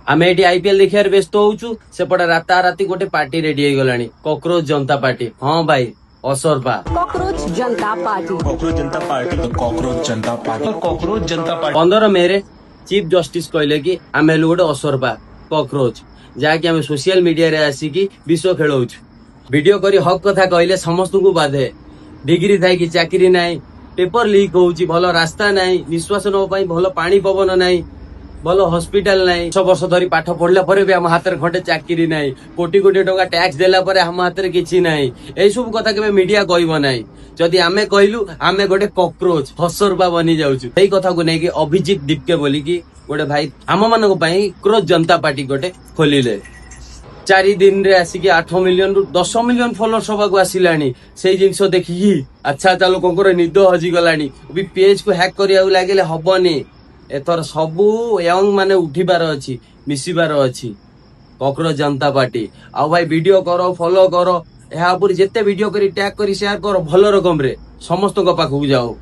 आमे eighty IPL देखियार व्यस्त होउछु सेपटे राताराती गोटे पार्टी रेडी हो गलानी कॉकरोच जनता पार्टी। हाँ भाई असरपा कॉकरोच जनता पार्टी, कॉकरोच जनता पार्टी, कॉकरोच जनता पार्टी, कॉकरोच जनता पार्टी। 15 मेरे चीफ जस्टिस कहले कि आम हेलु गोटे असरपा कॉकरोच जहाँकि आम सोशल मीडिया रे आसिकी विश्व खेलाउछु। वीडियो करी हक कथा कहले समस्त को बाधे। डिग्री थाई कि चाकरी नाई, पेपर लीक होउची, भल रास्ता नाई, निश्वास नवा पई भल पानी पवन नाई, भल हॉस्पिटल नाई, 6 वर्ष धरी पाठ पढ़ला परे भी हम हाथ रे खंडे चाकरी नाई, कोटी कोटी टका टैक्स देला परे हम हाथ रे किछि नाई। एई सब कथा केबे मीडिया कहबो नाई। जदि आमे कहलु आमे गोटे कॉकरोच हसरबा बनी जाउछु। एई कथा को नै कि अभिजीत दीपके बोली कि गोटे भाई आम मानक पई कॉकरोच जनता पार्टी गोटे खोलिले। 4 दिन रे आसिकी 8 मिलियन रु 10 मिलियन फॉलोअर्स हवा को आसिलानी। से जिंस देखि अच्छा चालो कोकर निद हजि गलानी। भी पेज को हैक करिया लागले हबनी। एथर सबू यंग माने उठिबार अछि, मिसिबार अछि कॉकरोच जनता पार्टी। आ भाई वीडियो करो, फॉलो करो, यहाँ पर जेते वीडियो करी टैग करी शेयर करो, भल रकम रे समस्त को पाखु जाओ।